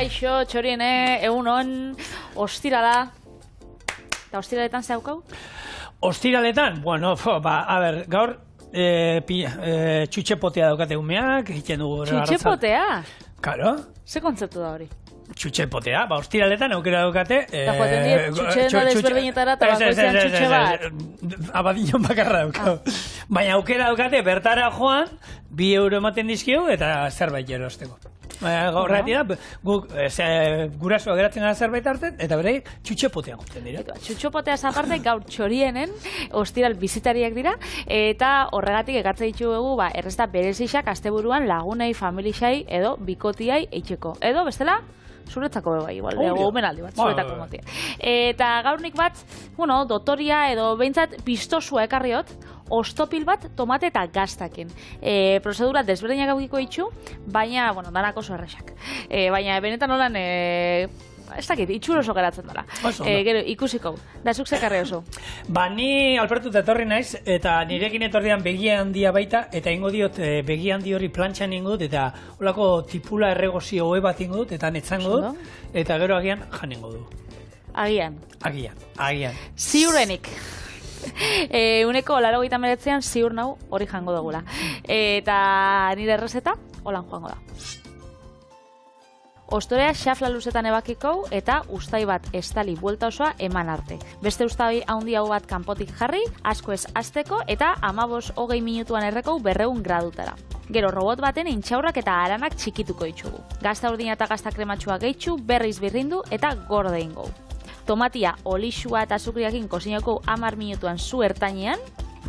Kaixo, txoriene, egunon, ostirala. Eta ostiraletan zehaukau? Ostiraletan? Bueno, a ber, gaur txutxepotea daukate umeak, egiten dugu. Txutxepotea? Karo. Ze kontzeptu da hori? Txutxepotea, ostiraletan aukera daukate. Eta joaten diet txutxeena desberdinetara eta bakoizean txutxe bat. Abadinon bakarra daukau. Baina aukera daukate, bertara joan, 2 euro ematen dizkigu eta zerbait erosteko. Horregatik da, guk gurasoa geratzen gara zerbait hartzen, eta berei txutxepotea guztien dira. Txutxepotea aparte gaur txorienen, ostiral bizitariak dira, eta horregatik ekartzen ditugu errezta berezixak asteburuan lagunei, familixai edo bikotiai eitxeko. Edo, bestela, zuretzako bai, igual, gomenaldi bat, zuretako motia. Eta gaurnik bat, dotoria edo behintzat pistosua ekarriot, ostopil bat tomate eta gaztakin. Prozedura desberdinak gaukiko itxu, baina, danak oso errexak. Baina, benetan holan, ez dakit, itxur oso geratzen dara. Gero, ikusiko, da zuk zekarri oso. Ni alpertut etorri naiz, eta nirekin etorrian begia handia baita, eta ingo diot begia handi hori plantxan ingut, eta holako tipula erregozi hoe bat ingut, eta netzango dut, eta gero agian jan ingo du. Agian. Agian. Ziurrenik. Uneko 89an ziur nau hori jango dugula. Eta nire errezeta, holan joango da. Ostorea xafla luzetan ebakiko eta ustai bat estali buelta osoa eman arte. Beste ustai handi hau bat kanpotik jarri, asko ez hasteko eta 15-20 minutuan erreko 200 gradutara. Gero robot baten intxaurrak eta aranak txikituko ditugu. Gazta urdina eta gazta krematsua gehitxu, berriz birrindu eta gorde ingo. Tomatia, olixua eta azukriakin kozinako 10 minutuan zu ertainean,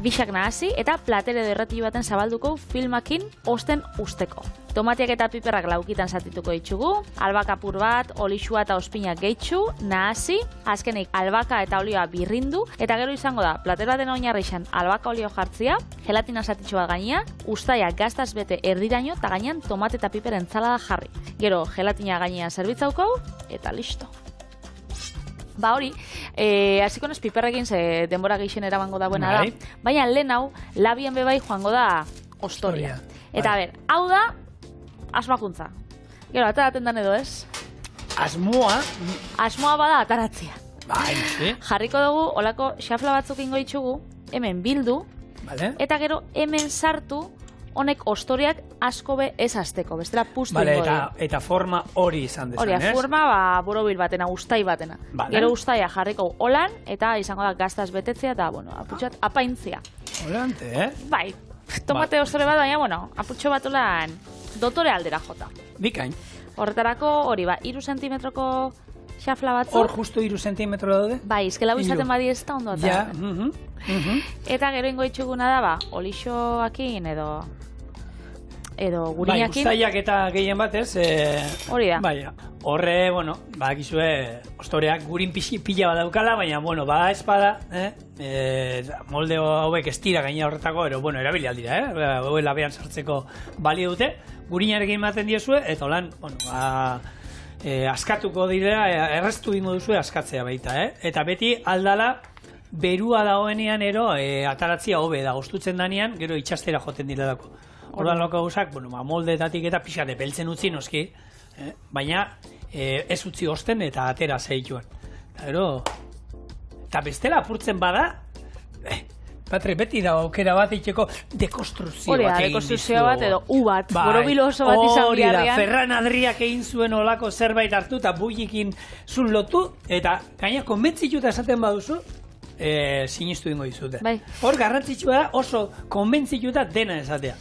bixak nahasi eta platere derretilu baten zabalduko filmakin osten usteko. Tomatiak eta piperrak laukitan zatituko ditugu, albaka apur bat, olixua eta ospinak gehitxu, nahasi, azkenik albaka eta olioa birrindu, eta gero izango da, plater baten oinarrixan albaka olio jartzia, gelatina zatitxu bat gaina, ustaia gaztaz bete erdiraino eta gainean tomate eta piper entzalada jarri. Gero gelatina gainean zerbitzauko eta listo. Hori, hasiko nez piperrekin ze denbora gehixen eramango dagoena da, baina lehen hau, labien bebai joango da ostoria. Eta hau da, asmakuntza. Gero, ataraten dan edo ez? Asmoa? Asmoa bada ataratzea. Sí. Jarriko dugu, olako xafla batzuk ingo ditugu, hemen bildu, eta gero hemen sartu, honek ostoriak asko be ez azteko, bestela puztu ingo du. Eta forma hori izan dezan, ez? Forma borobil batena, ustai batena. Gero ustaia jarriko holan, eta izango da gaztaz betetzea, eta, aputxoat, apaintzia. Holante, Bai, tomate ostore bat, baina, aputxo bat holan dotore aldera jota. Bikain. Horretarako, hori, 3 zentimetroko xafla batzu. Hor justu 3 zentimetro daude? Bai, izkela izaten badi ez da ondo. Ja, Eta gero ingo itxuguna da, olixoakin edo gurinakin. Bai, ustaiak eta gehien batez. Hori da. Bai, horre, bakizue, ostoreak gurin pila bat daukala, baina, espada, molde hauek ez dira gaina horretako, erabili aldira, hauek labean sartzeko balio dute, gurinarekin ematen diezue, eta holan, askatuko dira, erreztu dingo duzue askatzea baita, eta beti aldala, berua dagoenean ataratzia hobe da, ostutzen danean, gero itxastera joten direlako. Orduan loko gauzak, moldetatik eta pixate beltzen utzi noski, baina ez utzi osten eta atera zeituan. Eta bestela apurtzen bada, Patre, beti da aukera bat itxeko dekonstruzio bat egin dizu. Hori da, dekonstruzio bat edo U bat, borobilo oso bat izan biharrean. Hori da, Ferran Adriak egin zuen olako zerbait hartu eta buikikin zun lotu, eta gaina konbentzituta esaten baduzu, sinistu dingo dizute. Hor garrantzitsua da oso konbentzituta dena esatea.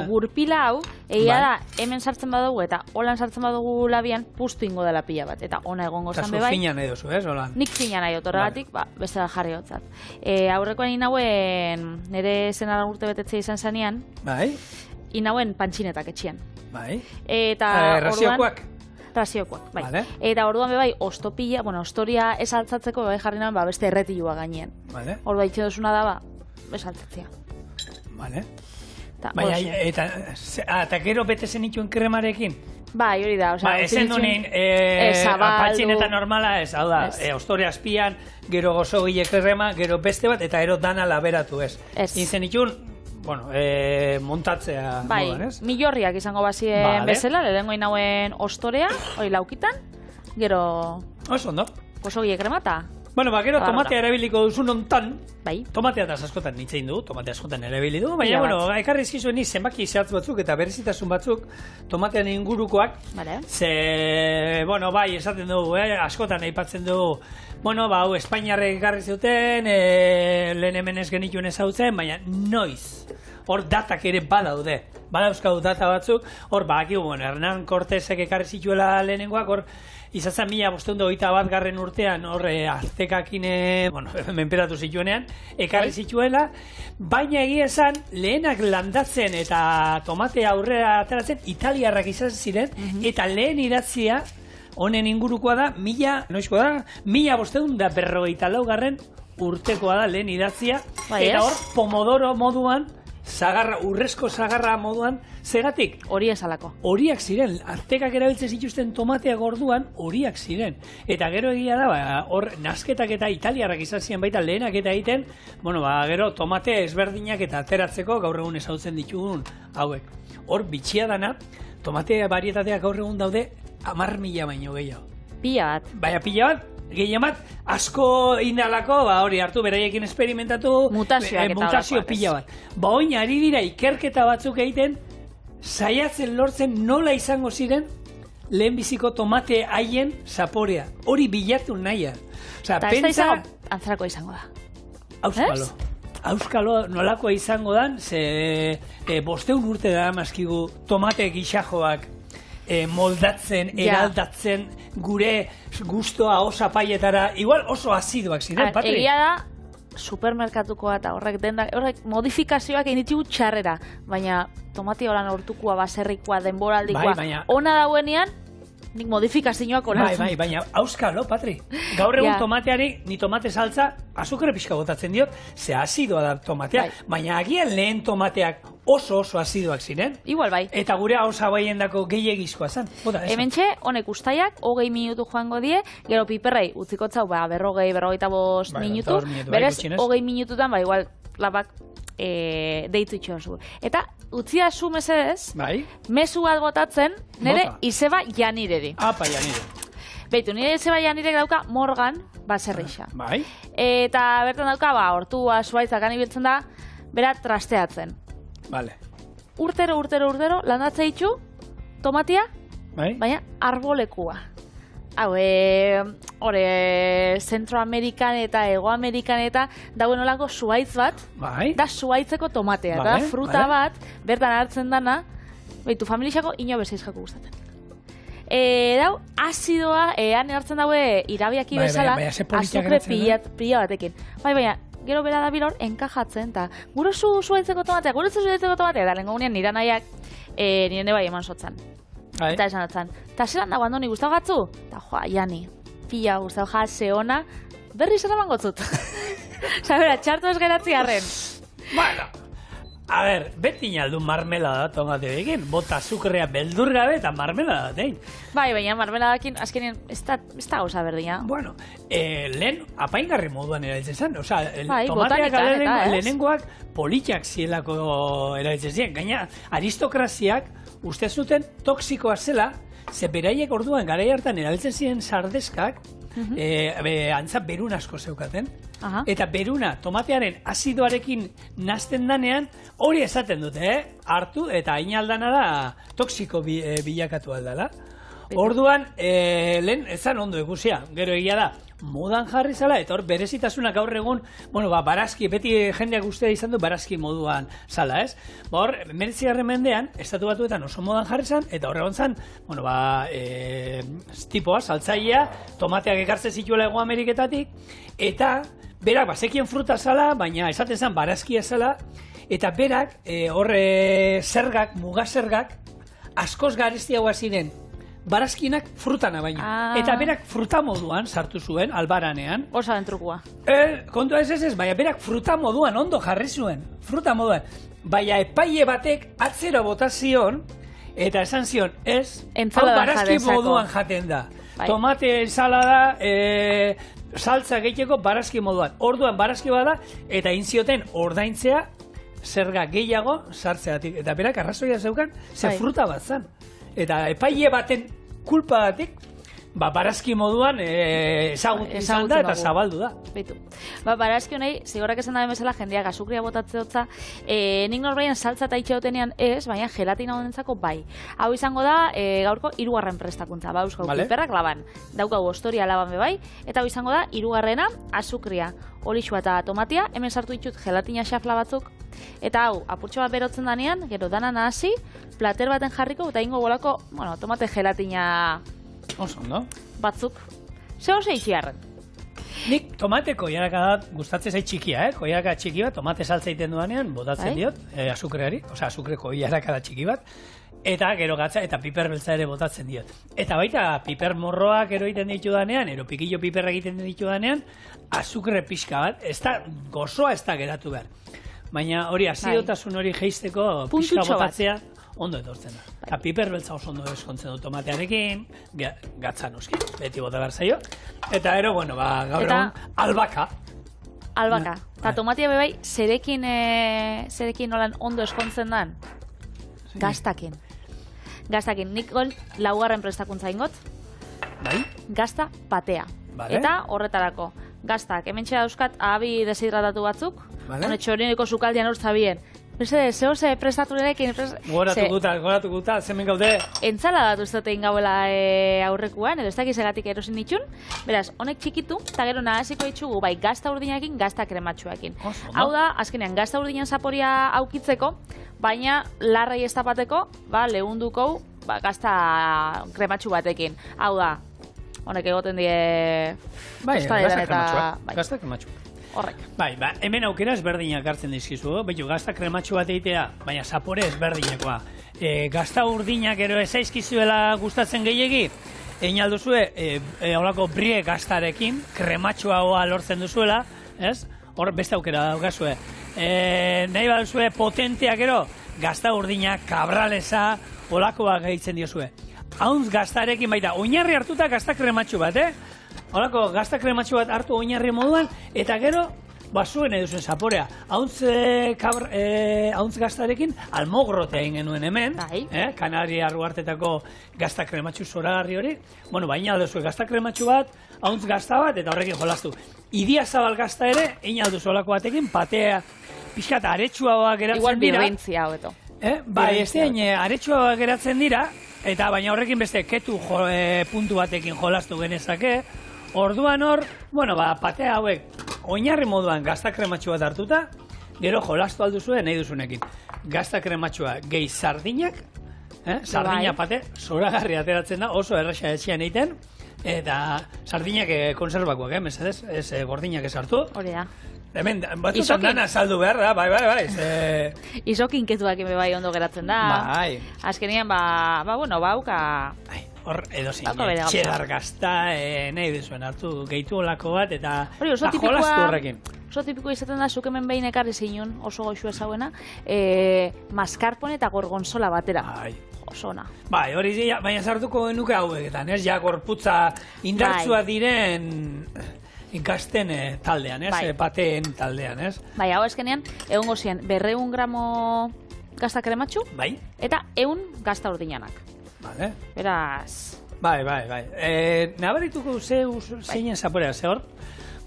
Gurpila hau, egia da, hemen sartzen badugu eta holan sartzen badugu labian, puztu ingo dela pila bat. Eta ona egongo zan bebai. Eta zu fina nahi dozu, holan? Nik fina nahi dut, horregatik, beste da jarri hotzat. Aurrekoan inauen, nire zenara urte betetzea izan zanean, inauen pantxinetak etxian. Eta raziokoak? Raziokoak, bai. Eta orduan bebai, ostoria ez altzatzeko bebai jarri nahen, beste erretilua gainean. Ordua itxe duzuna da, ez altzatzea. Eta gero bete zen ituen kremarekin? Bai, hori da. Ezen dunein, patxineta normala ez, hau da, ostore azpian, gero gozo gile krema, gero beste bat, eta ero dana laberatu ez. Intzen itun, bueno, montatzea Bai, modan, ez? milorriak izango bazien Vale. bezala, lehenengo inauen ostorea, hori laukitan, gero Oso ondo. gozogie kremata. Bueno, gero Barra. tomatea erabiliko duzun hontan, Bai, tomatea eta askotan nitzein du, tomatea askotan erabili du, baina, Pila bat. bueno, ekarri eskizuen zenbaki zehatz batzuk eta berezitasun batzuk tomatean ingurukoak, bale. ze, bueno, bai, esaten dugu, askotan aipatzen dugu, bueno, ba, hau, Espainiarrek ekarri zuten, lehen hemen ez genituen ezautzen, baina noiz. Hor datak ere badaude, badauzkau data batzuk, hor badakigu, bueno, Hernán Cortesek ekarri zituela lehenengoak, hor izatzen 1521 urtean, hor aztekakine, bueno, menperatu zituenean, ekarri zituela, baina egia esan, lehenak landatzen eta tomatea aurrera ateratzen, italiarrak izan ziren, eta lehen idatzia, honen ingurukoa da, noizkoa da, 1554 urtekoa da lehen idatzia, Bai, eta ez? hor pomodoro moduan, urrezko zagarra moduan, zegatik? Hori esalako. Horiak ziren, aztekak erabiltzen zituzten tomateak orduan, horiak ziren. Eta gero egia da, hor nasketak eta italiarrak izan ziren baita lehenak eta egiten, bueno, gero tomate ezberdinak eta ateratzeko gaur egun ezautzen ditugun hauek. Hor bitxia dana, tomate barietateak gaur egun daude 10.000 baino gehiago. Pila bat. Baina pila bat, gehien bat, asko indalako, hori hartu beraiekin esperimentatu, Mutazioak eta mutazio holakoak, ez? pila bat. Oin ari dira ikerketa batzuk egiten, saiatzen lortzen nola izango ziren lehenbiziko tomate haien zaporea. Hori bilatu nahia. Osea, Eta ez da izango, antzerako izango da. Auskalo. Ez? Auskalo nolakoa izango dan, ze 500 urte da mazkigu tomate gixajoak moldatzen, Ja. eraldatzen, gure gustoa osa paietara, igual oso azidoak ziren, Patri. Egia da, supermerkatukoa eta horrek modifikazioak egin ditugu txarrera, baina tomatia horan hortukoa, baserrikoa, denboraldikoa, Bai, baina- ona dauenean, nik modifikazioak onartzen. Baina, auskalo, Patri. Gaur egun Ja. tomateari, ni tomate saltza, azukre pixka botatzen diot, ze azidoa da tomatea, Bai. baina agian lehen tomateak oso azidoak ziren, Igual bai. eta gure hausa baiendako gehiagizkoa zen. Bota, esan. Hementxe, honek ustaiak, 20 minutu joango die, gero piperrei utziko txau, 40-45 Bai, minutu, eta hor minutu, bai, berez, gutxienez. 20 minututan, igual, labak deitzu itxoan zu. Eta, utzia zu mesedez, Bai, mezu bat botatzen, nire Bota. izeba janireri. apa janire. Beitu, nire izeba janirek dauka Morgan baserrixa. Bai, Eta bertan dauka, hortua, zuaitzak anibiltzen da, bera trasteatzen. vale. Urtero, landatze ditu, tomatia, Bai, baina arbolekua. Hau, Zentroamerikan eta Hegoamerikan eta dauen olako zuaitz bat, bai. da zuaitzeko tomatea, Vale, da fruta vale. bat, bertan hartzen dana, beitu, familixako ino bezeiz jako gustatzen. Dau, azidoa, han hartzen daue irabiaki Bai, bezala, baina ze politak azukre geratzen da. pila batekin. Baina, gero bera da bilor, enkajatzen, eta gure zuaitzeko tomatea, eta lehenko gunean nire nahiak, nire bai eman sotzan. Bai. Eta esan atzan, eta zelan dago andoni guztau gatzu? Eta joa, jani, pila guztau zeona, berri zara bangotzut. Zabera, txartu ez geratzi harren. Bueno, a ver, beti naldu marmelada tomate egin, bota azukrea beldur gabe eta marmelada dein. Bai, baina marmeladakin, azkenien, ez da gauza berdina. Bueno, lehen apaingarri moduan erabiltzen zen, osea, Bai, tomateak botanikan eta, ez? lehenengoak politxak zielako erabiltzen ziren. Gaina, aristokraziak uste zuten toksikoa zela, ze beraiek orduan garai hartan erabiltzen ziren sardeskak, antza berun asko zeukaten, Aha. eta beruna tomatearen azidoarekin nazten danean, hori esaten dute, hartu, eta inaldana da toksiko bilakatu aldala. Orduan, lehen ezan ondo ikusia, gero egia da, modan jarri zala, eta hor berezitasuna gaur egun, bueno, barazki, beti jendeak ustea izan du barazki moduan zala, ez? Hor, 19. mendean, estatu batuetan oso modan jarri zan, eta hor egon zan, bueno, tipoa, saltzailea, tomateak ekartzen zituela Hego Ameriketatik, eta berak bazekien fruta zala, baina esaten zan barazkia zala, eta berak, zergak, mugasergak, askoz garestiagoa ziren, barazkinak frutana baino. Eta berak fruta moduan sartu zuen, albaranean. Osa bentrukua. Kontua ez, baina berak fruta moduan ondo jarri zuen. Fruta moduan. Baina epaile batek atzera bota zion, eta esan zion, ez, hau barazki moduan jaten da. Bai. Tomate ensalada, saltza gehiago barazki moduan. Orduan barazki bada, eta intzioten ordaintzea zerga gehiago sartzeatik. Eta berak arrazoia zeukan, ze fruta bat zen. Eta epaile baten kulpagatik, barazki moduan ezagutu izan da eta zabaldu da. Beitu. Barazki honei, zigorrak esan da bezala, jendeak azukria botatze dutza, nik norbaian saltza eta itxeotenean ez, baina gelatina honentzako bai. Hau izango da, gaurko 3. prestakuntza. Euskau piperrak laban, daukagu ostoria laban bebai, eta hau izango da, 3. azukria, olixua eta tomatia, hemen sartu ditut gelatina xafla batzuk, eta hau, apurtxo bat berotzen danean, gero dana nahasi, plater baten jarriko, eta ingo bolako, tomate gelatina oso, no? Batzuk. Zeo zei txiarren? Nik tomate koiaraka gustatzen zait txikia, koiaraka txiki bat, tomate saltza egiten duanean, botatzen diot, azukreari, azukre koiaraka da txiki bat, eta gero gatza, eta piper beltza ere botatzen diot. Eta baita, piper morroak ero egiten ditu danean, ero pikillo piperra egiten ditu danean, azukre pixka bat, gozoa ez da geratu behar. Baina hori, azidotasun hori geisteko pixka botatzea, ondo etortzen da. Eta piper beltza oso ondo eskontzen du tomatearekin, gatza noski, beti bota behar zaio. Eta ero, gaur egun, albaka. Albaka. Eta tomatia bebai, zerekin nolan ondo eskontzen dan? Gaztakin. Gaztakin. Nik gol, 4. prestakuntza ingot. Bai? Gazta patea. Eta horretarako. Gaztak, hemen txera euskat, ahabi deshidratatu batzuk. Hone txorineko sukaldian hor zabien. Zehose prestatu nirekin. Goratu guta, zemen gaude. Entzala datu ez dut egin gauela aurrekuan, edo ez dakiz egatik erosin ditxun. Beraz, honek txikitu, eta gero nahaziko ditxugu, bai, gazta urdinakin, gazta krematxuakin. Hau da, azkenean, gazta urdinan zaporia aukitzeko, baina larrai ez tapateko, lehunduko, gazta krematxu batekin. Hau da, honek egoten die... Bai, gazta krematxua. Horrek. Bai, hemen aukera ezberdinak hartzen dizkizu, gazta krematxu bat egitea, baina zapore ezberdinekoa. Gazta urdinak ero ez aizkizuela gustatzen gehiegi, egin alduzue, holako brie gaztarekin, krematxua hoa lortzen duzuela, ez? Hor beste aukera daukazue. Nahi baduzue potenteak ero, gazta urdinak, kabraleza, holakoak gehitzen diozue. Hauntz gaztarekin baita, oinarri hartuta gazta krematxu bat, Horako, gazta krematxu bat hartu oinarri moduan, eta gero, zuen eduzuen zaporea. Hauntz gaztarekin, almogrotea egin genuen hemen, Kanaria Arruartetako gazta krematxu zoragarri hori. Baina alduzue gazta krematxu bat, hauntz gazta bat, eta horrekin jolastu. Idia zabal gazta ere, egin alduzu olako batekin, patea, pixkat aretsua geratzen dira. Igual birbentzia hau eto. Bai, ez den, aretsua geratzen dira, eta baina horrekin beste ketu puntu batekin jolastu genezake. Orduan hor, patea hauek oinarri moduan gazta krematxu bat hartuta, gero jolastu alduzue nahi duzunekin. Gazta krematxua gehi sardinak, sardina pate, zoragarri ateratzen da, oso erraxa etxean egiten, eta sardinak konserbakoak, mesedez, ez gordinak ez hartu. Hori da. Hemen, batzutan dana saldu behar da, bai. Isokin ketuak bai ondo geratzen da. Bai. Azkenean, bauka... Hor, edozin, txedar gazta, nahi duzuen hartu, gehitu olako bat, eta jolastu horrekin. Oso tipikoa izaten da, zuk hemen behin ekarri zinun, oso goxu ezauena, mascarpone eta gorgonzola batera. Oso ona. Bai, hori baina sartuko nuke haueketan, ez? Ja, gorputza indartsua diren gazten taldean, ez? Pateen taldean, ez? Bai, hau eskenean, egon gozien, 200 gramo gazta krematxu, eta 100 gazta urdinanak. Vale. Beraz... Bai. Nabarituko zeinen zaporea, ze hor?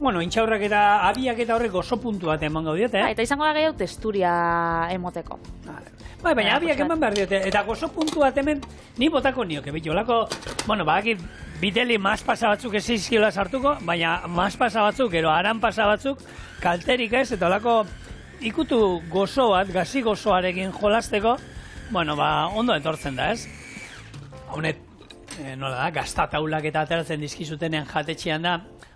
Intxaurrak eta abiak eta horrek oso puntu bat eman gaudiet, Eta izango da gehiago testuria emoteko. Bai, baina abiak eman behar diote. Eta oso puntu bat hemen, ni botako nioke, bitu, olako... Bakit, biteli mazpasa batzuk ez izkiola sartuko, baina mazpasa batzuk, ero aran pasa batzuk, kalterik ez, eta olako ikutu gozo bat, gazi gozoarekin jolasteko, ondo etortzen da, ez? Honet, nola da, gazta taulak eta ateratzen dizkizutenean jatetxean da,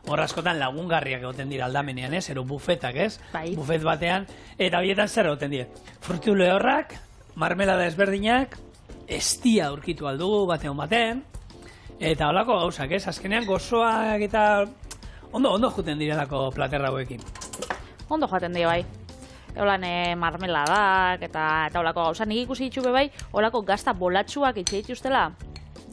hor askotan lagungarriak egoten dira aldamenean, ez? Ero bufetak, ez? Bufet batean, eta bietan zer egoten dira. Frutu lehorrak, marmelada ezberdinak, estia aurkitu aldugu batean, eta holako gauzak, ez? Azkenean gozoak eta ondo juten direlako platerra hauekin. Ondo joaten dira, bai. Holan marmeladak eta holako gauza. Nik ikusi ditxu bai, holako gazta bolatxuak itxe dituztela.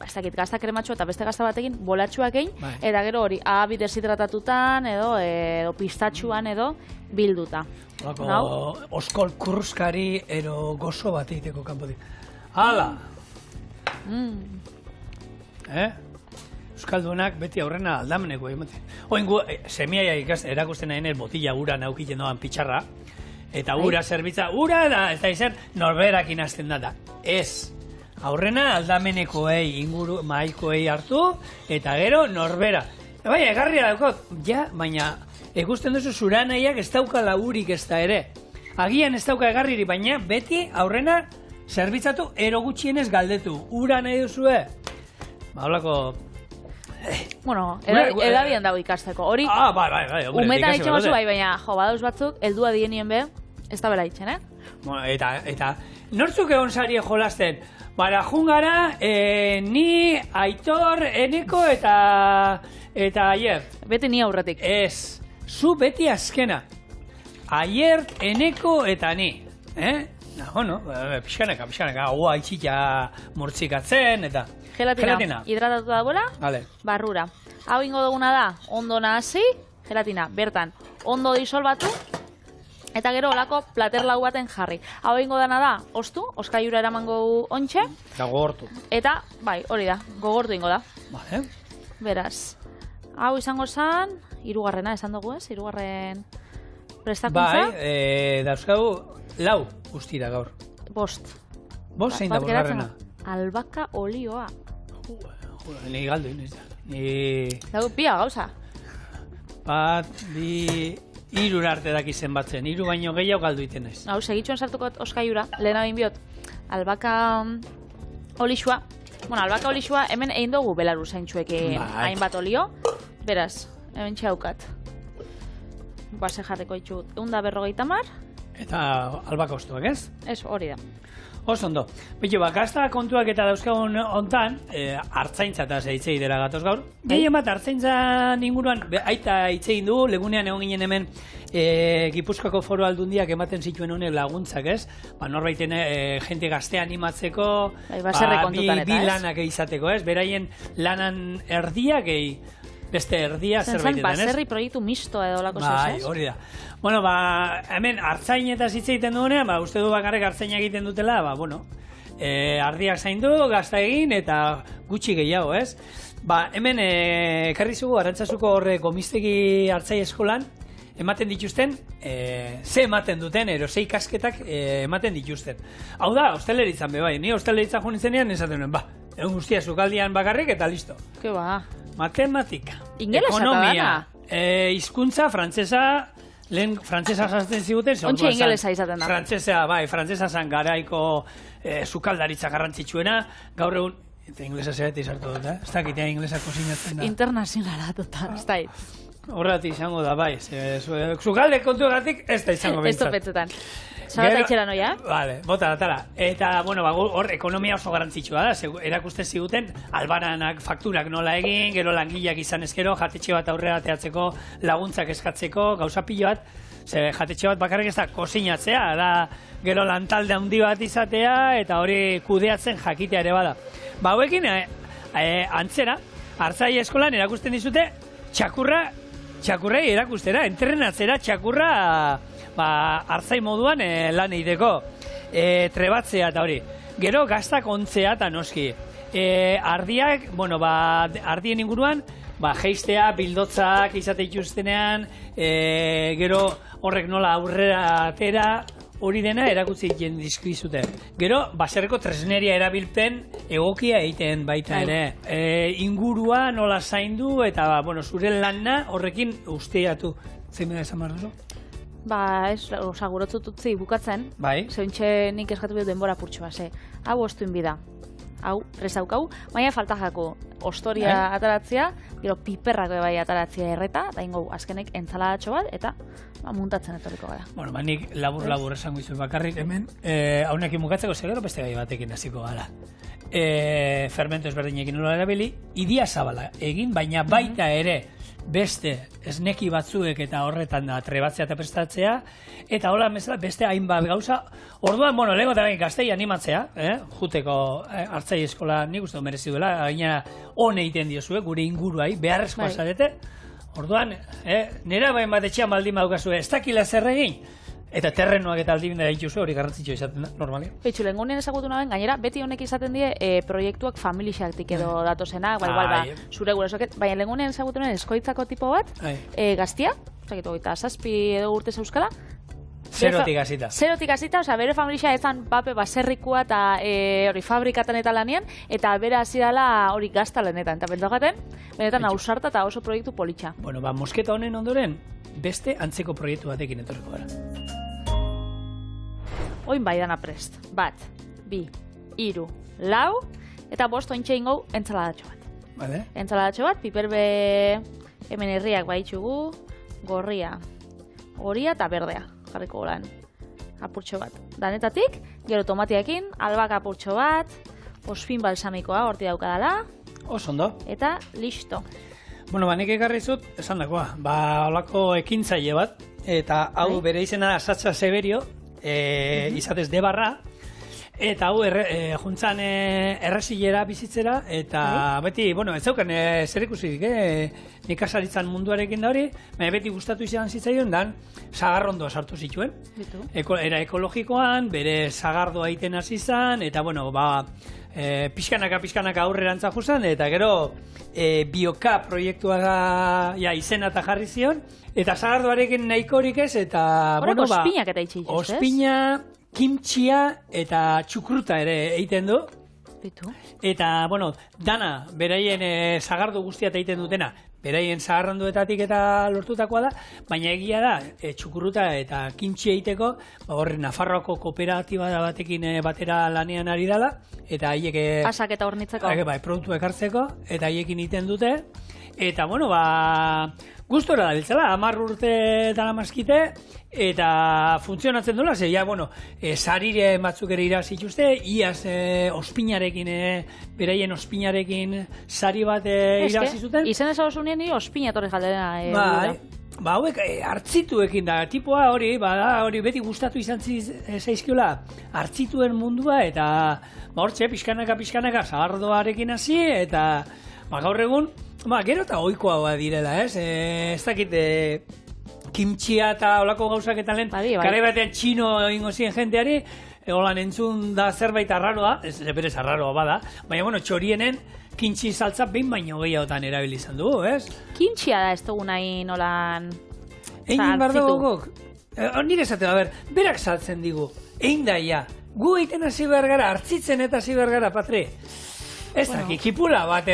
Ez dakit, gazta krematxua eta beste gazta batekin bolatxuak egin, eta gero hori, ahabi deshidratatutan edo pistatxuan edo bilduta. Oskol kurruskari ero gozo bat egiteko kanpotik. Hala! Euskaldunak beti aurrena aldameneko egin. Oin gu, semiaia erakusten nahi botila ura naukiten doan pitxarra, eta ura zerbitza, ura da, ez da izan, norberak inazten da. Ez, aurrena aldamenekoei, inguru maikoei hartu, eta gero norbera. Baina, egarria daukot, baina, ikusten duzu zura nahiak ez daukala urik ez da ere. Agian ez dauka egarriri, baina beti aurrena zerbitzatu ero gutxienez galdetu. Ura nahi duzue? Holako... Bueno, edabian dago ikasteko. Hori, umetan itxen bazu bai, baina jo, badauz batzuk, heldua dienien be, ez da bera itxen, Bueno, eta, nortzuk egon sarie jolasten? Bara, jungara, ni, Aitor, Eneko eta Aier. Beti ni aurretik. Ez, zu beti azkena. Aier, Eneko eta ni. Pixkanaka, hau haitxita murtzikatzen, eta... Gelatina, hidratatu da bola, barrura. Hau ingo duguna da, ondo nahasi, gelatina, bertan, ondo disolbatu, eta gero olako plater lau baten jarri. Hau ingo dana da, ostu, oskaiura eramango ontxe. Eta gogortu. Eta, bai, hori da, gogortu ingo da. Vale. Beraz, hau izango zen, hirugarrena esan dugu ez, hirugarren prestakuntza. Bai, dauzkagu, lau guztira gaur. Bost. Bost zein da bosgarrena? Albaka olioa. Ni galdu, Dago pia gauza. Bat, bi, irur arte daki zenbatzen. Iru baino gehiago galdu iten naiz. Hau, segitxuan sartuko oskaiura, lehena bain biot, albaka olixua. Bueno, albaka olixua hemen egin dugu belaru zaintxueke hainbat olio. Beraz, hemen txaukat. Base jarriko ditut, 150 mar. Eta albaka ostuak, ez? Ez, hori da. Oso ondo. Bitu, gazta kontuak eta dauzkagun ontan, hartzaintza eta zeitzei dela gatoz gaur. Gehien bat, hartzaintzan inguruan, aita hitzein du, legunean egon ginen hemen Gipuzkoako Foru Aldundiak ematen zituen honek laguntzak, ez? Norbaiten jente gaztea animatzeko, bi lanak izateko, ez? Beraien lanan erdiak beste erdia zerbaitetan, ez? Baserri proiektu mistoa edo lako zez, ez? Hori da. Bueno, hemen hartzain eta hitz egiten duenean, uste du bakarrik hartzaina egiten dutela, ardiak zaindu, gazta egin eta gutxi gehiago, ez? Hemen ekarri zugu, Arantzazuko horre gomiztegi hartzai eskolan, ematen dituzten, ze ematen duten, ze ikasketak ematen dituzten. Hau da, osteleritzan be bai, ni osteleritzan joan izenean, esaten nuen, egun guztia zukaldian bakarrik eta listo. Ke ba? Matematika, ekonomia, hizkuntza, frantsesa, lehen frantsesa jasten ziguten, ontsa ingelesa izaten da. Frantsesa zan garaiko sukaldaritza garrantzitsuena, gaur egun, eta inglesa zeratik sartu dut, ez dakitea inglesa kozinatzen da. Internazionala, total, ez da. Horregatik izango da, bai, sukalde kontuagatik ez da izango bintzat. Ez topetzetan. Zabata itxera noia? Vale, bota datara. Eta, bueno, hor ekonomia oso garantzitsua da, erakusten ziguten, albananak fakturak nola egin, gero langileak izan ezkero, jatetxe bat aurrera teatzeko, laguntzak eskatzeko, gauza pilo bat, jatetxe bat bakarrik ez da kozinatzea, da gero lantalde handi bat izatea, eta hori kudeatzen jakitea ere bada. Hauekin, antzera, hartzai eskolan erakusten dizute, txakurrei erakustera, entrenatzera txakurra hartzai moduan lan egiteko, trebatzea eta hori. Gero gaztak ontzea eta noski. Ardiak, ardien inguruan, jeistea, bildotzak izate ituztenean, gero horrek nola aurrera atera, hori dena erakutsi egiten dizkizute. Gero, baserreko tresneria erabilpen egokia egiten baita ere. Ingurua nola zaindu eta, zure lana horrekin usteatu. Zein bera esan behar duzu? Gurotzut utzi bukatzen, zeuntxe nik eskatu behar denbora purtsua, hau ostuin bida, hau rezaukau, baina falta jako ostoria ataratzea, gero piperrak bai ataratzea erreta, da ingo azkenek entzalatxo bat, eta muntatzen etorriko gara. Bueno, nik labur esango izu bakarrik hemen, haunekin bukatzeko zegero beste gai batekin hasiko gara. Fermento ezberdinekin nola erabili, idia zabala egin, baina baita ere, beste esneki batzuek eta horretan da trebatzea eta prestatzea, eta hola beste hainbat gauza. Orduan, lehenko eta behin gaztei animatzea, juteko hartzai eskola nik uste merezi duela, gaina hone egiten diozue, gure inguruai, beharrezkoa zarete. Orduan, nera bain bat etxean baldin badukazue, ez dakila zer egin, Eta terrenoak eta aldibinda dituzu, hori garrantzitsua izaten da, normalean. Beitzu, lengunean ezagutu naben, gainera, beti honek izaten die proiektuak familixaktik edo datozenak, zure gurasoak, baina lengunean ezagutu naben eskoitzako tipo bat, gaztia, zakitu, eta 7 edo urte zeuskala, Zerotik hasita. Zerotik hasita, bere familia ezan pape baserrikua eta hori fabrikatan eta lanian, eta bere hasi dela hori gaztalenetan, eta pentsagaten, benetan ausarta eta oso proiektu politxa. Bueno, mosketa honen ondoren, beste antzeko proiektu batekin etorriko gara. Oin bai dana prest. 1, 2, 3, 4, eta 5 ointxe ingau entzaladatxo bat. Vale. Entzaladatxo bat, piperbe hemen herriak baitxugu, gorria, horia eta berdea. Jarriko golan, apurtxo bat. Danetatik, gero tomatiakin, albaka apurtxo bat, ospin balsamikoa horti daukadala. Ondo. Eta listo. Bueno, nik ekarri zut, esan dakoa, holako ekintzaile bat, eta hau bere izena da Satsa Severio, izatez debarra, eta hau juntzan erresilera bizitzera, eta beti, bueno, ez zauken zer ikusik, nekazaritzan munduarekin da hori, baina beti gustatu izan zitzaion dan, sagarrondoa sartu zituen. Era ekologikoan, bere sagardoa egiten hasi izan, eta bueno, pixkanaka aurrerantza juzan, eta gero bioka proiektua izena eta jarri zion, eta sagardoarekin nahikorik ez, eta horreko ospinak eta itxik, ez? Ospina, kimtxia eta txukruta ere egiten du. Eta, bueno, dana, beraien sagardo guztia egiten dutena, beraien sagarranduetatik eta lortutakoa da, baina egia da, txukurruta eta kimtxia egiteko, horre Nafarroako kooperatiba batekin batera lanean ari dela, eta haiek... Asak eta hornitzeko. Produktu ekartzeko, eta haiekin egiten dute, eta, bueno, gustora da biltzela, 10 urte daramazkite, eta funtzionatzen duela, ze, bueno, sarire batzuk ere irazituzte, iaz ospinarekin, beraien ospinarekin sari bat irazizuten. Izen ez hau zunien nire ospina torri jaldena. Hauek hartzituekin da, tipoa hori beti gustatu izan zaizkiola, hartzituen mundua, eta hortxe, pixkanaka, sagardoarekin hasi, eta gaur egun, gero eta ohikoa direla, ez? Ez dakit, kimtxia eta olako gauzak eta lehen, kare batean txino ingo ziren jenteari, holan entzun da zerbait arraroa, ez berez arraroa bada, baina, bueno, txorienen kimtxi saltza behin baino gehiagotan erabili izan dugu, ez? Kimtxia da ez dugu nahi nolan... Egin bardo gogok, nire esate, berak saltzen digu, egin daia, gu egiten hasi behar gara, hartzitzen eta hasi behar gara, Patri. Ez daki, kipula bat,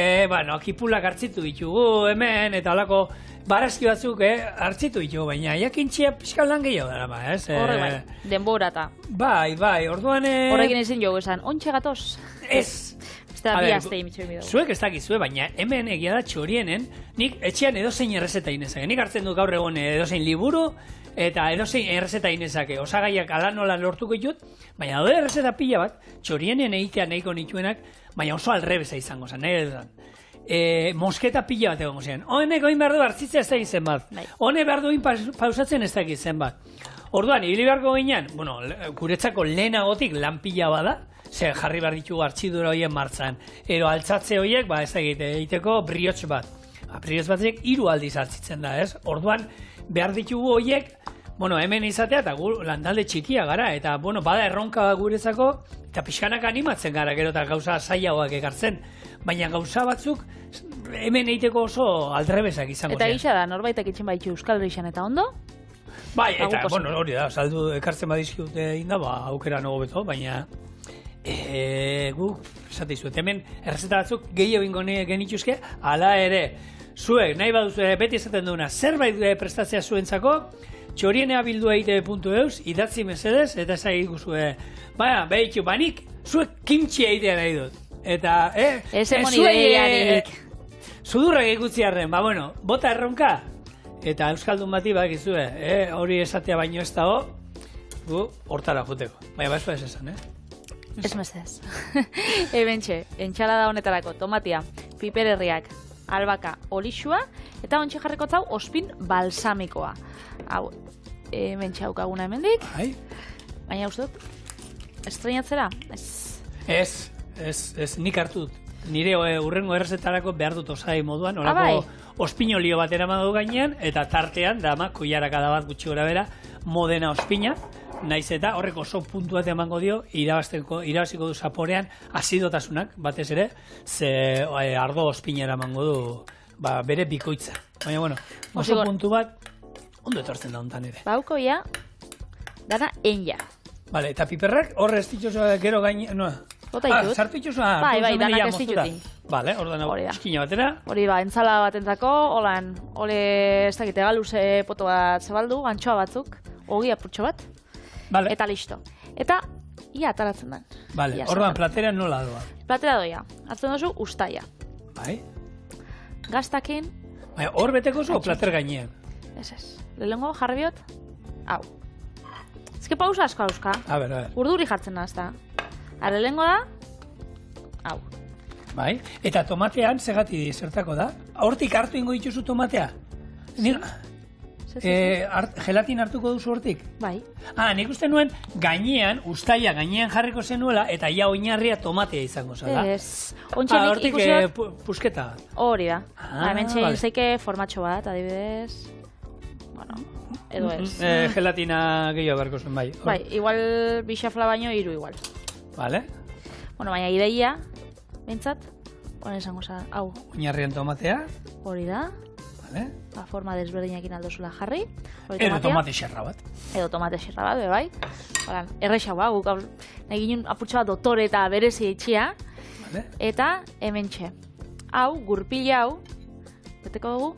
kipulak hartzitu ditugu hemen, eta holako barazki batzuk hartzitu ditugu, baina jakintxia pixkan lan gehiago dara, ez? Horre bai, denborata. Bai, orduan... Horrekin ezin jogu esan, ontxe gatoz. Ez. Eta bi azte imitxo imidu. Zuek ez dakizue, baina hemen egia da txorienen, nik etxean edozein errezeta inezake. Nik hartzen dut gaur egon edozein liburu, eta edozein errezeta inezake. Osagaiak alanola lortuko ditut, baina daude errezeta pila bat, txorienen egitea nahiko nituenak, baina oso alrebeza izango zen, nahi edan. Mosketa pila bat egongo zen. Honek oin behar du hartzitzea ez dakit zen bat. Honek behar du oin pausatzen ez dakit zen bat. Orduan, ibili beharko ginean, bueno, guretzako lehenagotik lan pila bada, zer jarri behar ditugu hartzidura horien martzan. Ero altzatze horiek, ez dakit, egiteko briotx bat. Briotx batzek 3 aldiz hartzitzen da, ez? Orduan, behar ditugu horiek, bueno, hemen izatea, eta gu landalde txikia gara, eta, bueno, bada erronka guretzako, eta pixkanak animatzen gara, gero eta gauza zailagoak ekartzen, baina gauza batzuk hemen egiteko oso aldrebesak izango zen. Eta gisa da, norbaitek itxen baitxu Euskal Herrian eta ondo? Bai, eta, bueno, hori da, saldu ekartzen badizkiute inda, aukera nago beto, baina guk, esate izuet, hemen errezeta batzuk gehiago ingo genituzke, ala ere, zuek, nahi baduzu beti esaten duguna, zerbait prestatzea zuentzako, txorieneabildua.eus, idatzi mesedez, eta ezagik guzue, behitxu, banik, zuek kimtxia egitea nahi dut. Eta, ez emoni behianik. Sudurrak ikutziarren, bueno, bota erronka, eta euskaldun bati bakizue, hori esatea baino ez dago, gu, hortara juteko. Baina, ez esan, Ez mesedez. Ebentxe, entxalada honetarako, tomatia, pipererriak, albaka, olixua, eta ontsi jarriko zau, ospin balsamikoa. Hau, mentxe haukaguna hemendik. Baina uste dut, estreinatzera? Ez, nik hartu dut. Nire urrengo errezetarako behar dut osai moduan, horako ospinolio bat eraman du gainean, eta tartean, dama, koiaraka da bat gutxi gora bera, modena ospina, naiz eta horrek oso puntu bat emango dio irabaziko du zaporean azidotasunak, batez ere, ze ardo ospinera emango du bere bikoitza. Baina, bueno, oso puntu bat, ondo etortzen da hontan ere. Bauko ja, dana enja. Vale, eta piperrak horre ez dituzua gero gaine... No. Sartu dituzua? Bai, danak ez ditutin. Vale, ordan hau eskina batera. Hori entzala batentzako, holan, ez dakite galuze poto bat zabaldu, antxoa batzuk, ogi apurtxo bat, eta listo. Eta, ia ataratzen den. Vale, ordan platera nola doa? Platera doia, hartzen duzu ustaia. Bai. Gaztakin. Bai, hor beteko zu o plater gainean? Ez. Lehengo jarri biot, hau. Ez que pausa asko auska. A ver. Urduri jartzen naz da. Hara lehengo da, hau. Bai, eta tomatean segati zertako da? Hortik hartu ingo dituzu tomatea? Gelatin hartuko duzu hortik? Bai. Nik uste nuen gainean, ustaia gainean jarriko zenuela, eta ja oinarria tomatea izango zela. Ez. Hortik pusketa. Hori da. Hemen txein zeike formatxo bat, adibidez. Bueno, edo ez. Gelatina gehiago beharko zen, bai. Bai, igual bixafla baino, 3 igual. Vale. Bueno, baina ideia, bintzat, honen esango za, hau. Oinarrian tomatea. Hori da. Vale. Forma desberdinekin aldozula jarri. Edo tomate xerra bat. Edo tomate xerra bat, bai. Errexau, guk nahi ginen apurtxo bat dotore eta berezi etxia. Vale. Eta hemen txe. Hau, gurpila hau, beteko dugu,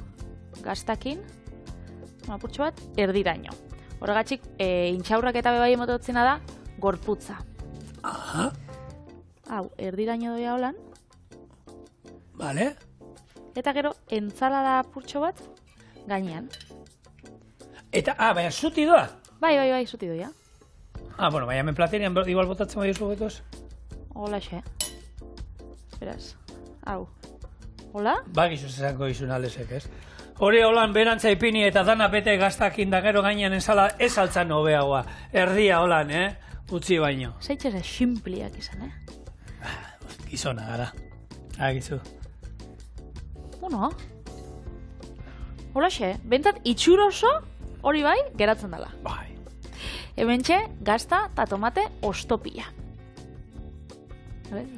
gaztakin, apurtxo bat, erdiraino. Horregatxik, intxaurrak eta bebai emototzena da, gorputza. Aha. Hau, erdiraino doia holan. Vale. Eta gero, entzalada apurtxo bat, gainean. Eta, baina zuti doa? Bai, zuti doia. Bueno, baina hemen platerian igual botatzen bai oso betoz? Hola xe. Beraz, hau. Hola? Bagizu zezango izun alesek, ez? Hori holan berantza ipini eta dana bete gaztakin da gero gainean enzala ez altzan hobeagoa. Erdia holan, utzi baino. Zeitxera simpliak izan, Gizona gara. Agizu. Bueno. Hola xe, bentat itxuroso hori bai geratzen dela. Bai. Hemen txe, gazta eta tomate ostopia.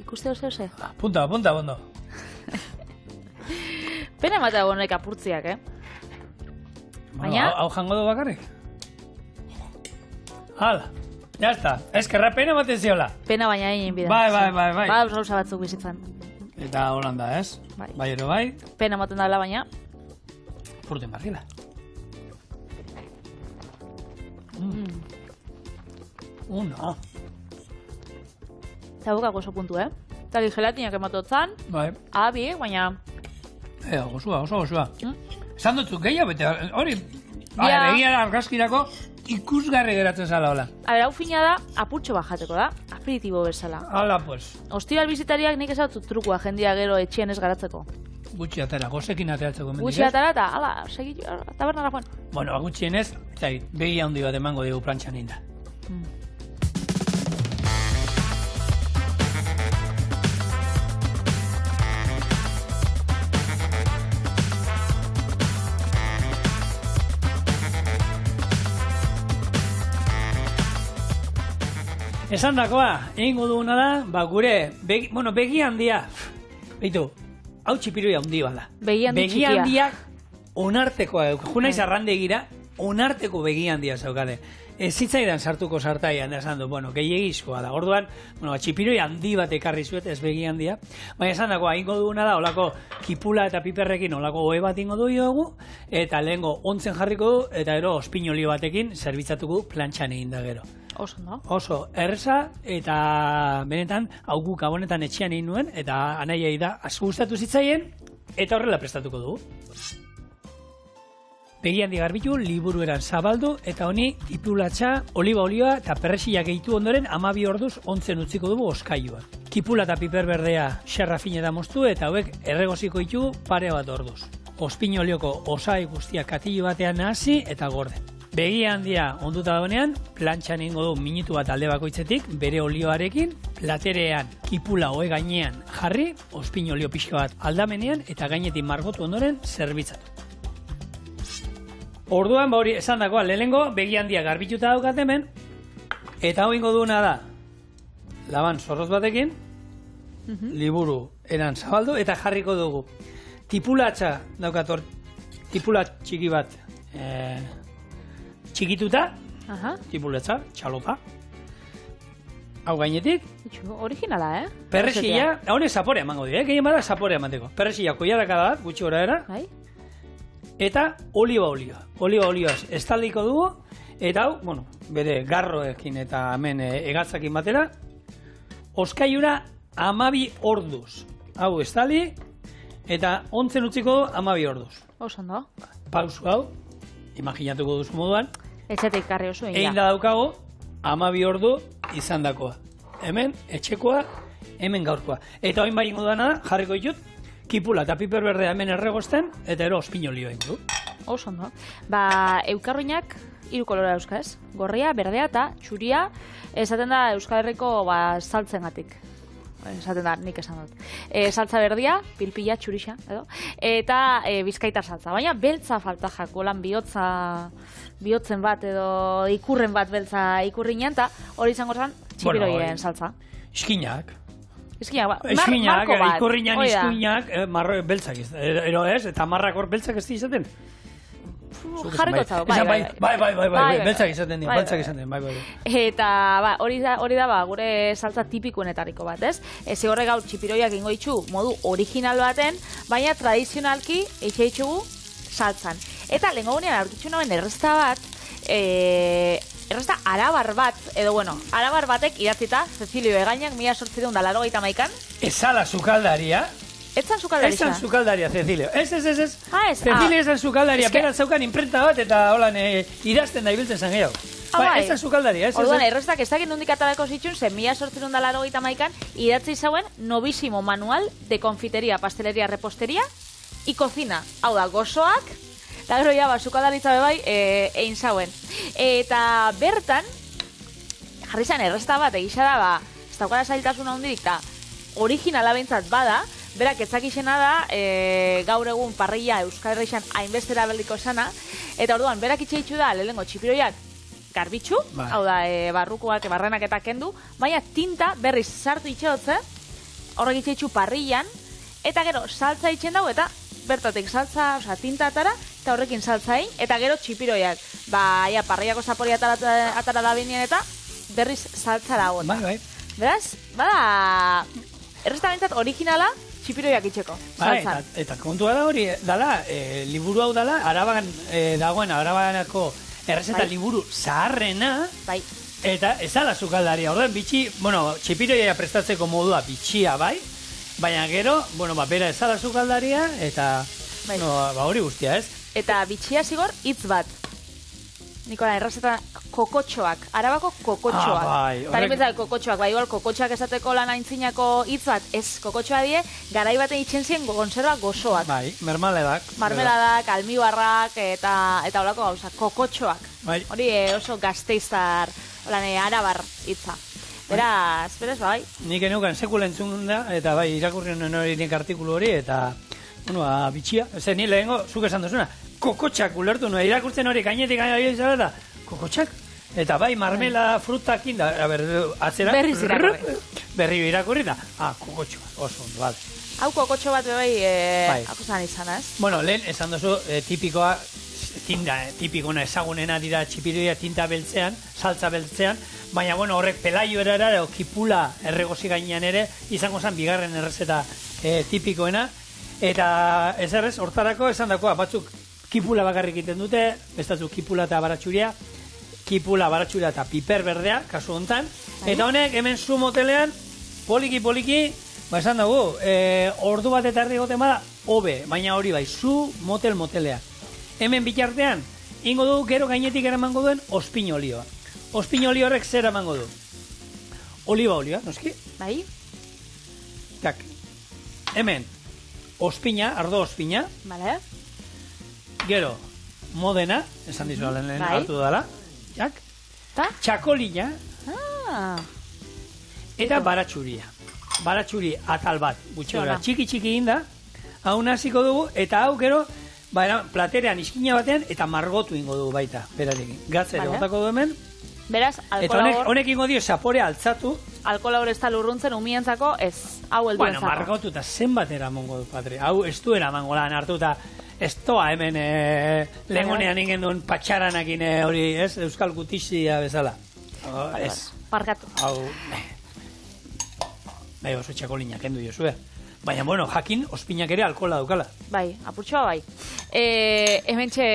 Ikuste ze? Punta, bondo. Pena ematea honek apurtziak, Baina... Hau jango du bakarrik? Hala, jazta. Eskerra pena ematen ziola. Pena baina egin bida. Bai. Ba, gauza batzuk bizitzan. Eta Holanda, ez? Bai, ero bai. Pena ematen dela baina. Purten barrila. No. Eta bukako oso puntu, Eta gelatinak ematotzan. Bai. Abi, baina... Oso gozua. Esan dutzu, gehiago bete, hori... Begia argazkirako ikusgarri geratzen zala, hola. Hau fina da, apurtxo bat jateko da, aperitibo bezala. Hala, pues. Ostiral bizitariak nik esatzut trukua jendia gero etxien ez garatzeko. Gutxi atara, gozekin ateratzeko mendik, Gutxi atara eta, ala, segi, tabernara joan. Bueno, gutxienez, begia handi bat emango dugu plantxan inda. Esan dakoa, egingo duguna da, gure, begi handia, behitu, hau txipiroi handi bada. Begi handiak onartekoa, junaiz arrandegira, onarteko begi handia zaukade. Ez zitzaidan sartuko sartaian, esan du, gehiagizkoa da. Orduan, txipiroi handi bat ekarri zuet, ez begi handia. Baina esan dakoa, egingo duguna da, olako kipula eta piperrekin, olako ohe bat ingo dugu, eta lehengo ontzen jarriko du, eta gero ospinolio batekin, zerbitzatuko plantxan egin da gero. Oso erreza, eta benetan, hau guk abonetan etxean egin nuen, eta anaiai da, asko gustatu zitzaien, eta horrela prestatuko dugu. Begi handi garbitu, liburueran zabaldu, eta honi kipulatxa, oliba olioa eta perrexilak gehitu ondoren 12 orduz ontzen utziko dugu oskailua. Kipula eta piper berdea xerra fine da moztu, eta hauek erregoziko ditu pare bat orduz. Ospinolioko osai guztiak katillo batean nahasi eta gorde. Begi handia onduta dagoenean, plantxan egingo du minutu bat alde bakoitzetik, bere olioarekin, platerean kipula ohe gainean jarri, ospinolio pixka bat aldamenean eta gainetik margotu ondoren zerbitzatu. Orduan, hori esan dagoa, lehenengo begi handia garbituta daukat hemen, eta hau ingo duena da, laban zorroz batekin, liburu eran zabaldu, eta jarriko dugu. Tipulatxa daukat tipula txiki bat txikituta, tipulatxa, txalopa. Hau gainetik. Originala, Perrexilla, honek zaporea emango dira, gehien bada zaporea emateko. Perrexilla koiarakada bat, gutxi gora era. Eta oliba-olioaz estaliko dugu, eta hau, bueno, bere garroekin eta hemen egatzakin batera, oskaiura 12 orduz. Hau estali, eta ontzen utziko 12 orduz. Osondo. Pausu hau, imaginatuko duzu moduan. Etxetik karri oso egin da daukago, 12 ordu izan dakoa. Hemen, etxekoa, hemen gaurkoa. Eta oin baino dana, jarriko ditut, kipula eta piper berdea hemen erregosten, eta ero ospinolio egin du. Osondo. Eukarruinak 3 kolora euska ez? Gorria, berdea eta txuria, esaten da Euskal Herriko saltzengatik. Esaten da, nik esan dut. Saltza berdia, pilpila, txurixa, edo. Eta bizkaitar saltza. Baina beltza falta jako, lan bihotzen bat edo ikurren bat beltza ikurrinean, eta hori izango zen txipiroien saltza. Iskinak. Iskinak, ikurrinean iskinak, marro beltzak ez. Ero ez, eta marrak hor beltzak ez izaten. Jarriko zau, bai, beltzak izaten dira, bai. Eta hori da gure saltza tipikuenetariko bat, ez? Zigorre gaur txipiroiak ingo ditxu modu original baten, baina tradizionalki eixe ditxugu saltzan. Eta lehenko gunean aurkitzu noen errezta bat, errezta arabar bat, edo bueno, arabar batek idatzita, Cecilio Egainak 1881an. Ezala sukaldaria. Etzan sukaldaria. Etzan sukaldaria, Cecilio. Ez. Cecilio esan sukaldaria, beraz zaukan imprenta bat, eta holan idazten da ibiltzen zen gehiago. Etzan sukaldaria, ez. Orduan, erreztak ez dakit nondik atarako zitxun, zen 1881an idatzi zauen novísimo manual de confitería, pastelería, repostería y cocina. Hau da, gozoak, eta gero ja, sukaldaritza bebai, egin zauen. Eta bertan, jarri zen errezta bat, egisa da, ez daukara zailtasuna hondirik, eta originala behintzat bada, berak etzakixena da, gaur egun parrilla Euskal Herrixan hainbestera beldiko esana, eta orduan, berak itxeitxu da, lehenengo txipiroiak garbitxu, hau da, barrukoak, barrenak eta kendu, baina tinta berriz sartu itxeotze, horrek itxeitxu parrillan, eta gero saltza itxen dago, eta bertatik saltza, oza, tinta atara, eta horrekin saltzain, eta gero txipiroiak, parrillako zaporia atara da binien, eta berriz saltzara hori. Bai. Beraz, bada, errestabentzat originala, txipiroiak itxeko, saltzan. Eta kontua da hori, dala, liburu hau dala, Araban dagoen, Arabanako errezeta liburu zaharrena, eta ez ala sukaldaria. Orduan, txipiroia prestatzeko modua bitxia, bai, baina gero, bera ez ala sukaldaria, eta hori guztia, ez? Eta bitxia zigor, hitz bat. Nikola, errezeta kokotxoak, Arabako kokotxoak. Tari betzak kokotxoak, igual kokotxoak esateko lan aintzinako hitz bat, ez kokotxoa die, garai baten itxen ziren konserva gozoak. Bai, mermeladak. Marmeladak, almibarrak, eta holako gauza, kokotxoak. Hori oso gazteiztar, arabar hitza. Beraz, bai. Nik eneukan sekula entzun da, eta bai, irakurrien hori nik artikulu hori, eta, bitxia. Zer, ni lehenko, zuk esan duzuna, kokotxak ulertu nuen, irakurtzen hori gainetik gaina izan da, kokotxak? Eta bai, marmela frutakin da, atzera, berri irakurri da, kokotxoa, oso ondo, bale. Hau kokotxo bat bai, akusan izan, ez? Bueno, lehen, esan duzu, tipikoa, tipikona ezagunena dira txipiroia tinta beltzean, saltza beltzean, baina, horrek pelaio erara, kipula erregozi gainean ere, izango zen bigarren errezeta tipikoena, eta ez errez, hortarako esan dakoa, batzuk kipula bakarrik egiten dute, bestazu kipula eta baratxuria, eta piper berdea, kasu hontan, eta honek hemen zu motelean, poliki, esan dugu, ordu bat eta erdi goten bada, hobe, baina hori bai, zu motelea. Hemen bitartean, ingo dugu gero gainetik eramango duen ospinolioa. Ospinolio horrek zer eramango du? Oliba-olioa, noski? Bai. Tak, hemen, ospina, ardo ospina. Vale. Gero, modena, esan dizu lehen hartu dela. Jak. Txakolina. Eta baratxuria. Baratxuri atal bat, gutxi gara. Txiki inda, hau naziko dugu, eta hau gero, platerean iskina batean eta margotu ingo du baita, berarekin. Gatzere botako du hemen. Beraz, eta honek ingo dio zapore altzatu. Alkola hor ez da lurruntzen umientzako, ez, hau helduentzako. Bueno, margotu eta zenbat eramongo du, Patri. Hau ez du eramango lan hartu eta ez toa hemen legonean ingen duen patxaranakin hori, ez? Euskal Gutizia bezala. Ez. Parkatu. Hau, bai, oso txakolinak kendu jozue. Baina, bueno, jakin, ospinak ere alkohola daukala. Bai, apurtxoa bai. Hementxe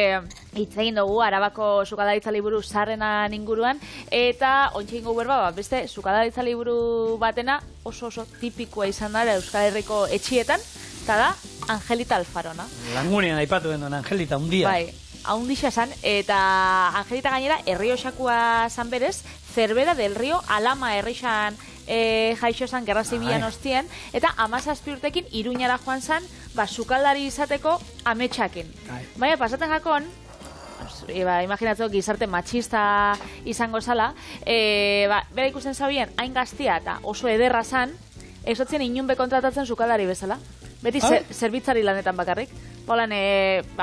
hitz egin dugu Arabako sukadaritza liburu zaharrenan inguruan, eta ontsi ingo berba, beste sukadaritza liburu batena oso tipikoa izan da Euskal Herriko etxietan, eta da Angelita Alfarona. Langunean aipatu den duen Angelita, undia. Bai, haundixa zan, eta Angelita gainera Errioxakoa zan berez, Zerbera del Rio Alama herrixan jaixo zan gerra zibilan ostien, eta 17 urtekin Iruñara joan zan, sukaldari izateko ametsakin. Baina pasaten jakon, imaginatzeko gizarte matxista izango zala, bera ikusten zabien, hain gaztia eta oso ederra zan, ezotzen inunbe kontratatzen sukaldari bezala. Beti zerbitzari lanetan bakarrik. Bolan,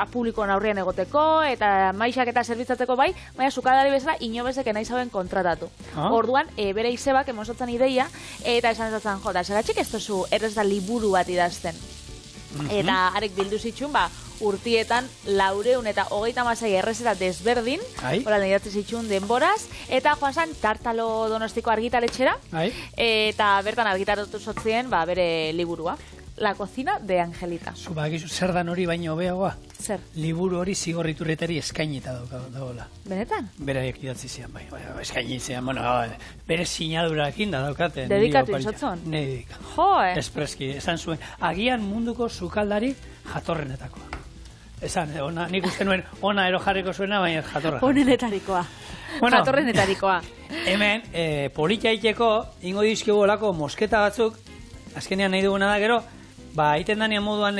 publikoan aurrian egoteko, eta maixak eta zerbitzatzeko bai, baina sukaldari bezala inobezek nahi zauen kontratatu. Orduan, bere izebak emozotzen ideia, eta esan ezatzen jota, segatxik ez tozu errez da liburu bat idazten. Eta arek bildu zitxun, urtietan 400 eta 36 errezeta desberdin, holan idatzi zitxun denboraz, eta joan zan Tartalo Donostiko argitaletxera, eta bertan argitaratu zotzien bere liburua. La cocina de Angelita. Zubakizu, zer dan hori baino hobeagoa? Zer? Liburu hori zigorriturretari eskainita dagoela. Benetan? Beraiek idatzi zian, bai, eskaini zian, bere sinadurakin da daukaten. Dedikatu izotzon? Ne dedika. Jo, Espreski, esan zuen, agian munduko sukaldari jatorrenetakoa. Esan, nik uste nuen, ona ero jarriko zuena, baina jatorra. Honenetarikoa. Jatorrenetarikoa. Hemen, polita iteko, ingo dizkigu olako mosketa batzuk, azkenean nahi duguna da gero, iten danean moduan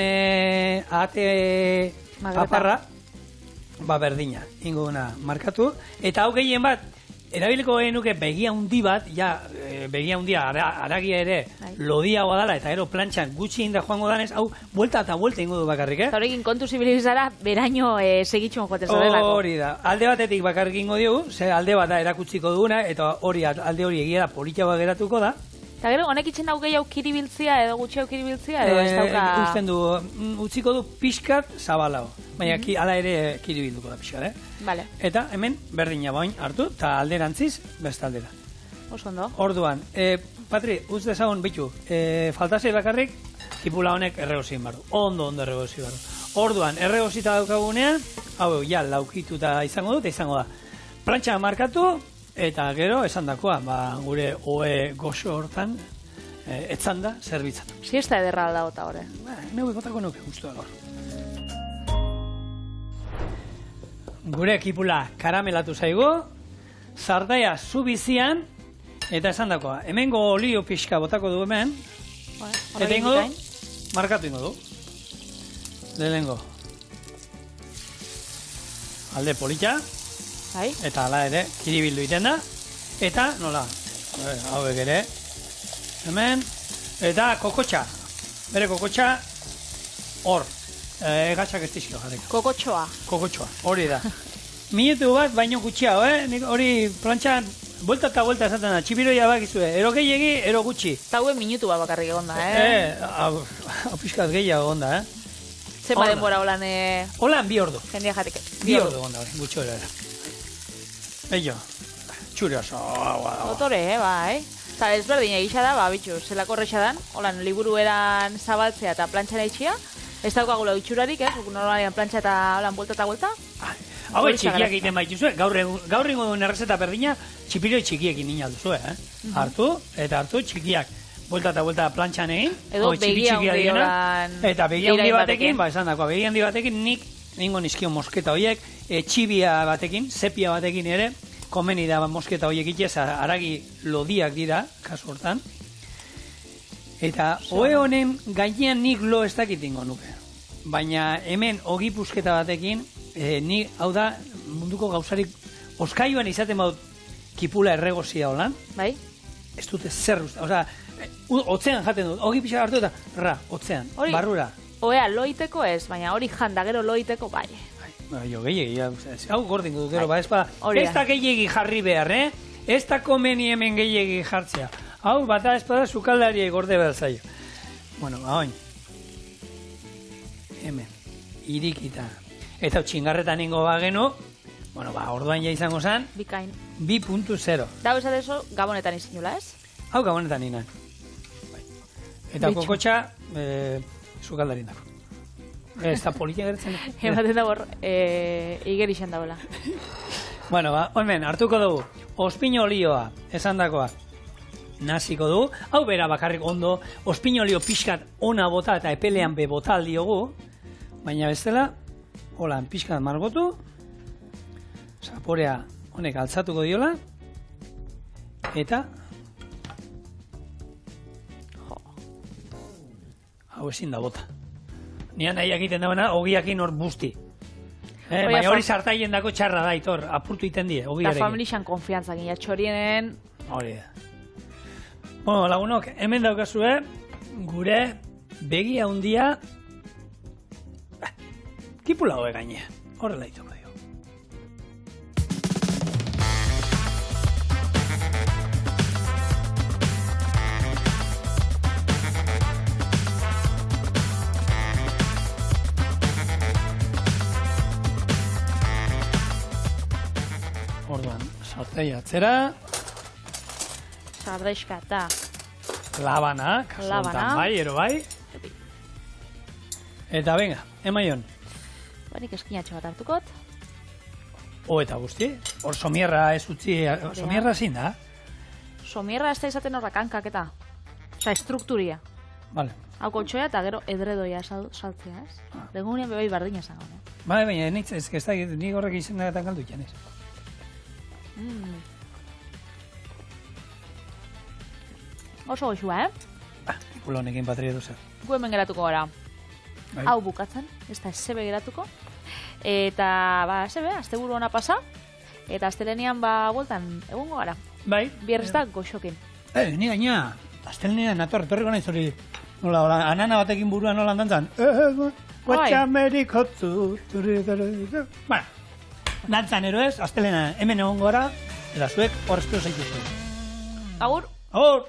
ate aparra, berdina, ingo duna markatu, eta hau gehien bat, erabiliko genuke begia hundi bat, begia hundia aragia ere lodiagoa dala, eta gero plantxan gutxi inda joango danez, hau buelta eta buelta ingo du bakarrik, Eta horrekin kontu zibilizara, beraino segitxun joaten zarelako. Hori da, alde batetik bakarrik ingo diogu, alde bat da erakutsiko duguna, eta alde hori egia da politxagoa geratuko da. Eta gero, honek itzen dauke jau kiribiltzia edo gutxi jau kiribiltzia edo ez dauka... Usten du, utziko du pixkat zabalao. Baina ala ere kiribilduko da pixkat, Vale. Eta hemen berdina bain hartu, eta alderantziz, beste aldera. Oso ondo. Orduan, Patri, uz dezagun bitu, faltazei bakarrik, tipula honek erregozien bardu. Ondo erregozi bardu. Orduan, erregozita daukagunean, hau, laukituta izango dut, izango da. Plantxa markatu, eta gero, esan dakoa, gure oe goxo hortan, etzanda, zerbitzatu. Siesta ederra alda gota hori. Neu egotako nuke guztua gaur. Gure ekipula karamelatu zaigu, zardaia zubizian, eta esan dakoa, hemengo olio pixka botako du hemen, eta ingo du, markatu ingo du. Lehenengo. Alde polita. Eta ala ere, kiribildu iten da. Eta, nola, hauek ere, hemen, eta kokotxa. Bere kokotxa, hor. Gatzak ez dizkio jarriko. Kokotxoa. Kokotxoa, hori da. Minutu bat, baino gutxiago, hori plantxan, buelta eta buelta esaten da, txipiroia bakizue, ero gehiagi, ero gutxi. Eta hauen minutu bat bakarrik egon da, Hau pixkat gehiago egon da, Zema denbora holan... Holan bi ordu. Jendia jatik. Bi ordu egon da, gutxo era. Ello, txuri oso. Otore, bai. Eta ezberdin egisa da, bitxu, zelako horreixa dan, holan liburu eran zabaltzea eta plantxan eitxia, ez daukagula itxurarik, normalian plantxa eta holan buelta eta buelta. Hau txikiak egiten baituzue, gaur ingo duen errezeta berdina, txipiroi txikiekin nina duzue, Hartu, txikiak, buelta eta buelta plantxan egin, edo begia hundi horan... Eta begia hundi batekin, esan dakoa, begia hundi batekin nik, ningo nizkio mosketa horiek, txibia batekin, sepia batekin ere, komeni da mosketa horiek itez, haragi lodiak dira, kasu hortan. Eta oe honen gainean nik lo ez dakit ingo nuke. Baina hemen ogi pusketa batekin, ni hau da munduko gauzarik oskaioan izaten baut kipula erregozia holan. Bai? Ez dute zer usta. Osea, otzean jaten dut, ogi pixak hartu eta, otzean, barrura. Oea, loiteko ez, baina hori janda gero loiteko bai. Jo, gehiagi, hau gordin dut, gero, ez da gehiagi jarri behar, ez da komeni hemen gehiagi jartzea. Hau, bata ez bada, sukaldariai gorde behar zaio. Bueno, hain. Hemen, irikita. Eta txingarretan ingo bagenu, bueno, orduan ja izango zen, Bikain. 2.0. Dau esan deso, gabonetan izinula, ez? Hau gabonetan inan. Eta kokotxa, sukaldarin dago. Ez da politia gertzen. Ematen da hor, igerixan dagoela. Bueno, hemen, hartuko dugu. Ospino olioa, esan dakoa. Naziko du. Hau bera bakarrik ondo, ospino olio pixkat ona bota eta epelean be bota aldiogu. Baina bestela, holan pixkat margotu. Zaporea honek altzatuko diola. Eta hau ezin da bota. Nian nahiak egiten dagoena, ogiakin hor busti. Baina hori sartaien dako txarra da, itor, apurtu iten die, ogiarekin. Da familixan konfiantzak, ina txorienen... Hori da. Bueno, lagunok, hemen daukazue, gure begia handia tipula hoe gaine, horrela ituko dio. Orduan, sartei atzera. Sardaiska eta... Labana, kasuntan bai, ero bai. Eta venga, emaion. Banik eskinatxo bat hartukot. Eta guzti, hor somierra ez utzi, somierra zin da? Somierra ez da izaten horrak hankak eta. Osa, estrukturia. Vale. Hau koltsoia eta gero edredoia saltzea, ez? Legunean bebai bardina zango, ne? Bai, baina ez da, nik horrek izendagetan galdu itxan ez. Oso goxua, Tipula honekin patria duzer. Gu hemen geratuko gara. Hau bukatzen, ez da sebe geratuko. Eta, sebe, asteburu ona pasa. Eta astelenean, bueltan, egongo gara. Bai. Bierrez da goxokin. Ni gaina, astelenean etorriko naiz hori. Nola, anana batekin buruan nola dantzan. Guatxamerikotzu. Bueno, dantzan ero ez, astelenean hemen egongo gara. Eta zuek horreztu zaituzte. Agur. Agur.